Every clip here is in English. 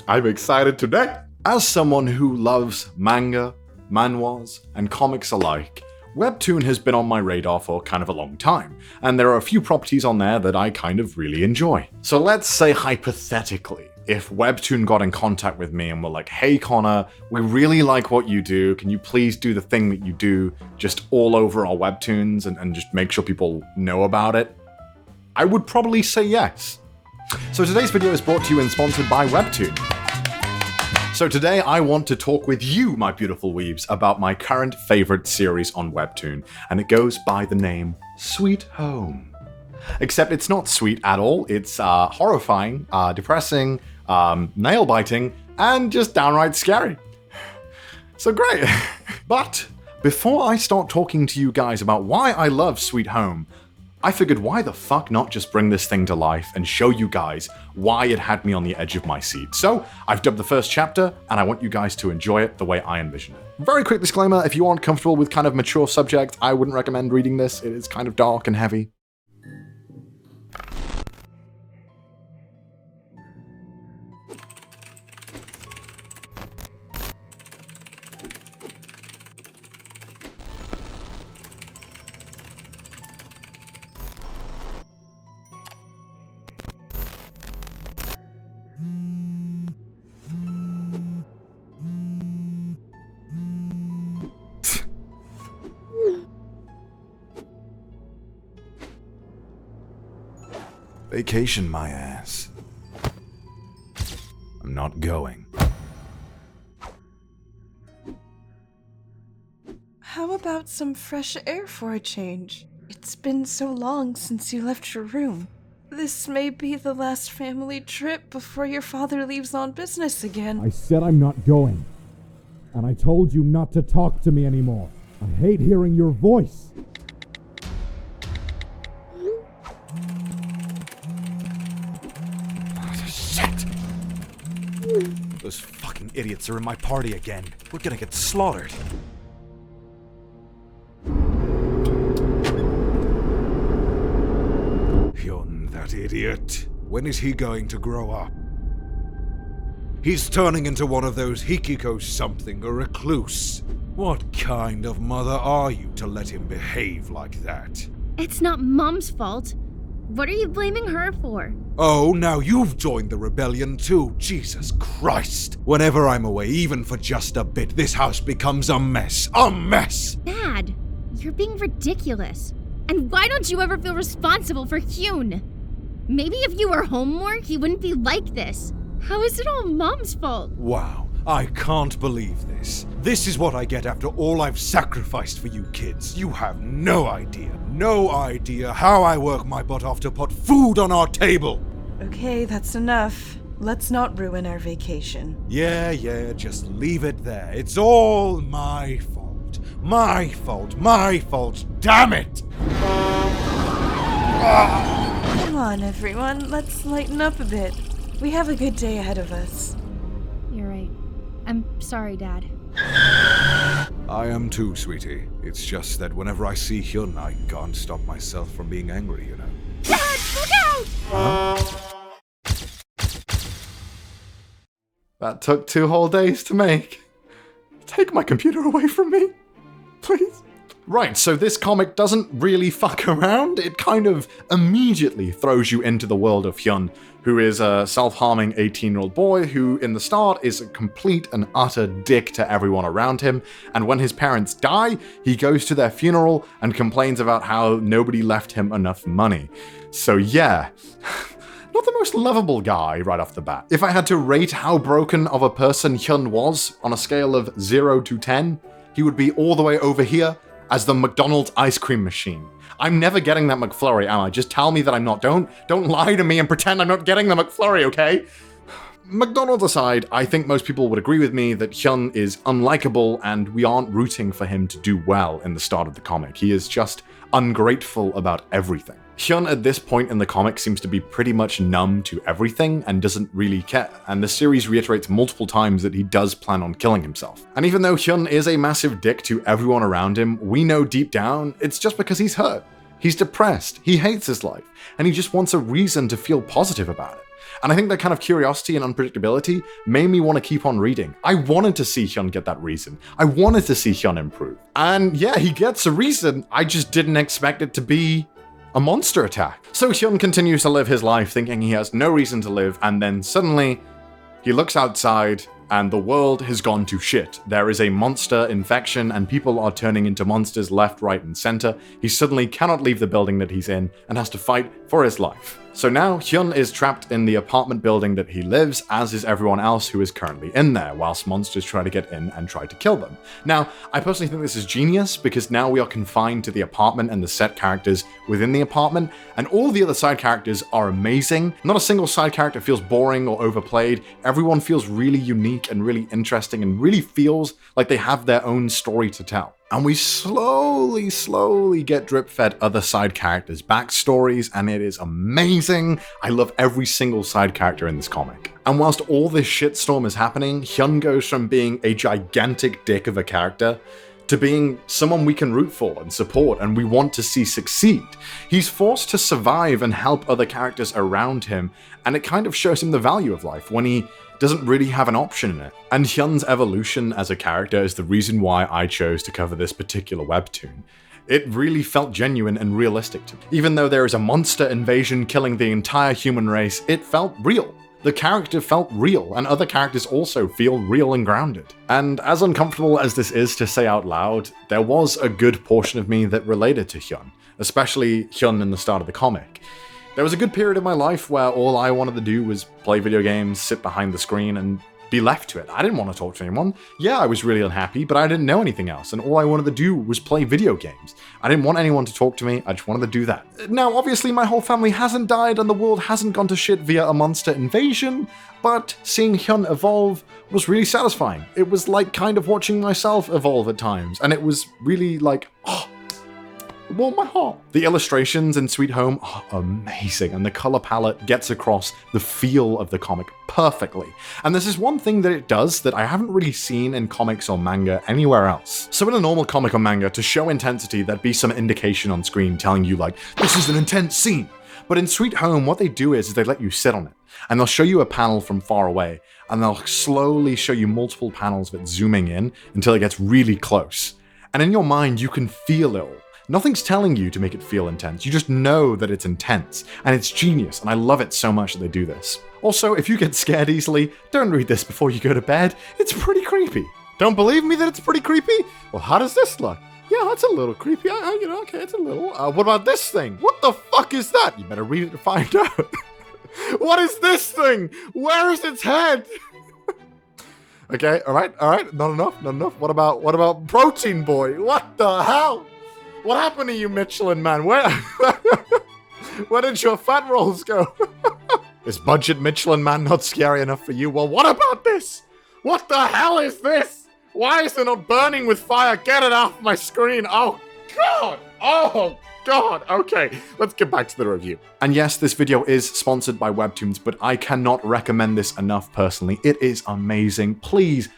I'm excited today. As someone who loves manga, manhwas, and comics alike, Webtoon has been on my radar for kind of a long time, and there are a few properties on there that I kind of really enjoy. So let's say hypothetically, if Webtoon got in contact with me and were like, hey Connor, we really like what you do, can you please do the thing that you do just all over our Webtoons and just make sure people know about it? I would probably say yes. So today's video is brought to you and sponsored by Webtoon. So today I want to talk with you, my beautiful weebs, about my current favorite series on Webtoon, and it goes by the name Sweet Home. Except it's not sweet at all, it's horrifying, depressing, nail-biting, and just downright scary. So great. But before I start talking to you guys about why I love Sweet Home, I figured why the fuck not just bring this thing to life and show you guys why it had me on the edge of my seat. So I've dubbed the first chapter, and I want you guys to enjoy it the way I envision it. Very quick disclaimer, if you aren't comfortable with kind of mature subject, I wouldn't recommend reading this. It is kind of dark and heavy. Vacation my ass. I'm not going. How about some fresh air for a change? It's been so long since you left your room. This may be the last family trip before your father leaves on business again. I said I'm not going. And I told you not to talk to me anymore. I hate hearing your voice. Those fucking idiots are in my party again. We're gonna get slaughtered. Hyun, that idiot. When is he going to grow up? He's turning into one of those Hikiko something, a recluse. What kind of mother are you to let him behave like that? It's not Mom's fault. What are you blaming her for? Oh, now you've joined the rebellion too. Jesus Christ. Whenever I'm away, even for just a bit, this house becomes a mess. A mess! Dad, you're being ridiculous. And why don't you ever feel responsible for Hyun? Maybe if you were home more, he wouldn't be like this. How is it all Mom's fault? Wow, I can't believe this. This is what I get after all I've sacrificed for you kids. You have no idea how I work my butt off to put food on our table. Okay, that's enough. Let's not ruin our vacation. Yeah, just leave it there. It's all my fault. My fault, damn it! Come on, everyone, let's lighten up a bit. We have a good day ahead of us. You're right. I'm sorry, Dad. I am too, sweetie. It's just that whenever I see Hyun, I can't stop myself from being angry, you know. Dad, look out! That took 2 whole days to make. Take my computer away from me, please. Right, so this comic doesn't really fuck around. It kind of immediately throws you into the world of Hyun, who is a self-harming 18-year-old boy who, in the start, is a complete and utter dick to everyone around him, and when his parents die, he goes to their funeral and complains about how nobody left him enough money. So yeah, not the most lovable guy right off the bat. If I had to rate how broken of a person Hyun was on a scale of 0 to 10, he would be all the way over here as the McDonald's ice cream machine. I'm never getting that McFlurry, am I? Just tell me that I'm not. Don't lie to me and pretend I'm not getting the McFlurry, okay? McDonald's aside, I think most people would agree with me that Hyun is unlikable and we aren't rooting for him to do well in the start of the comic. He is just ungrateful about everything. Hyun at this point in the comic seems to be pretty much numb to everything and doesn't really care, and the series reiterates multiple times that he does plan on killing himself. And even though Hyun is a massive dick to everyone around him, we know deep down it's just because he's hurt. He's depressed, he hates his life, and he just wants a reason to feel positive about it. And I think that kind of curiosity and unpredictability made me want to keep on reading. I wanted to see Hyun get that reason. I wanted to see Hyun improve. And yeah, he gets a reason. I just didn't expect it to be a monster attack. So Hyun continues to live his life thinking he has no reason to live, and then suddenly he looks outside and the world has gone to shit. There is a monster infection and people are turning into monsters left, right, and center. He suddenly cannot leave the building that he's in and has to fight for his life. So now Hyun is trapped in the apartment building that he lives, as is everyone else who is currently in there, whilst monsters try to get in and try to kill them. Now, I personally think this is genius, because now we are confined to the apartment and the set characters within the apartment, and all the other side characters are amazing. Not a single side character feels boring or overplayed. Everyone feels really unique and really interesting and really feels like they have their own story to tell. And we slowly get drip-fed other side characters' backstories, and it is amazing. I love every single side character in this comic. And whilst all this shitstorm is happening, Hyun goes from being a gigantic dick of a character to being someone we can root for and support and we want to see succeed. He's forced to survive and help other characters around him, and it kind of shows him the value of life when he doesn't really have an option in it. And Hyun's evolution as a character is the reason why I chose to cover this particular webtoon. It really felt genuine and realistic to me. Even though there is a monster invasion killing the entire human race, it felt real. The character felt real, and other characters also feel real and grounded. And as uncomfortable as this is to say out loud, there was a good portion of me that related to Hyun, especially Hyun in the start of the comic. There was a good period of my life where all I wanted to do was play video games, sit behind the screen, and be left to it. I didn't want to talk to anyone. Yeah, I was really unhappy, but I didn't know anything else, and all I wanted to do was play video games. I didn't want anyone to talk to me, I just wanted to do that. Now, obviously, my whole family hasn't died and the world hasn't gone to shit via a monster invasion, but seeing Hyun evolve was really satisfying. It was like kind of watching myself evolve at times, and it was really like, oh, it warmed my heart. The illustrations in Sweet Home are amazing, and the color palette gets across the feel of the comic perfectly. And this is one thing that it does that I haven't really seen in comics or manga anywhere else. So in a normal comic or manga, to show intensity, there'd be some indication on screen telling you like, this is an intense scene. But in Sweet Home, what they do is they let you sit on it, and they'll show you a panel from far away, and they'll slowly show you multiple panels of it zooming in until it gets really close. And in your mind, you can feel it all. Nothing's telling you to make it feel intense, you just know that it's intense, and it's genius, and I love it so much that they do this. Also, if you get scared easily, don't read this before you go to bed, it's pretty creepy. Don't believe me that it's pretty creepy? Well, how does this look? Yeah, that's a little creepy, okay, it's a little. What about this thing? What the fuck is that? You better read it to find out. What is this thing? Where is its head? Okay, alright, not enough. What about Protein Boy? What the hell? What happened to you, Michelin Man? Where did your fat rolls go? Is Budget Michelin Man not scary enough for you? Well, what about this? What the hell is this? Why is it not burning with fire? Get it off my screen. Oh, God. Oh, God. Okay, let's get back to the review. And yes, this video is sponsored by Webtoons, but I cannot recommend this enough personally. It is amazing. Please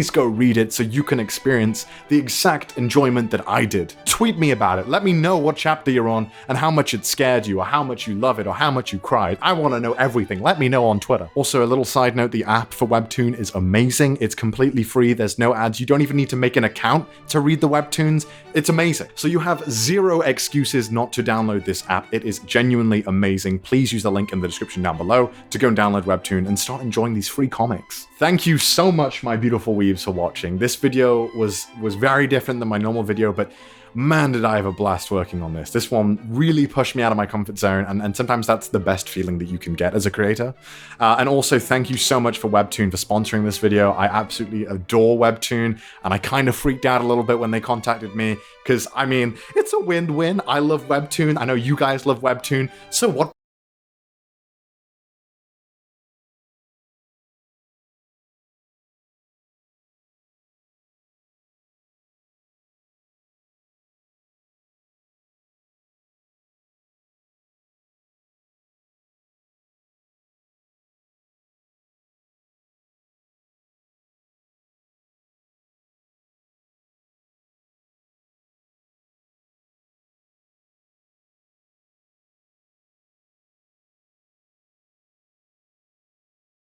go read it so you can experience the exact enjoyment that I did. Tweet me about it. Let me know what chapter you're on and how much it scared you, or how much you love it, or how much you cried. I want to know everything. Let me know on Twitter. Also, a little side note, the app for Webtoon is amazing. It's completely free. There's no ads. You don't even need to make an account to read the Webtoons. It's amazing. So you have zero excuses not to download this app. It is genuinely amazing. Please use the link in the description down below to go and download Webtoon and start enjoying these free comics. Thank you so much, my beautiful weebs, for watching. This video was very different than my normal video, but man, did I have a blast working on this. This one really pushed me out of my comfort zone, and sometimes that's the best feeling that you can get as a creator. And also, thank you so much for Webtoon for sponsoring this video. I absolutely adore Webtoon, and I kind of freaked out a little bit when they contacted me, because, I mean, it's a win-win. I love Webtoon. I know you guys love Webtoon, so what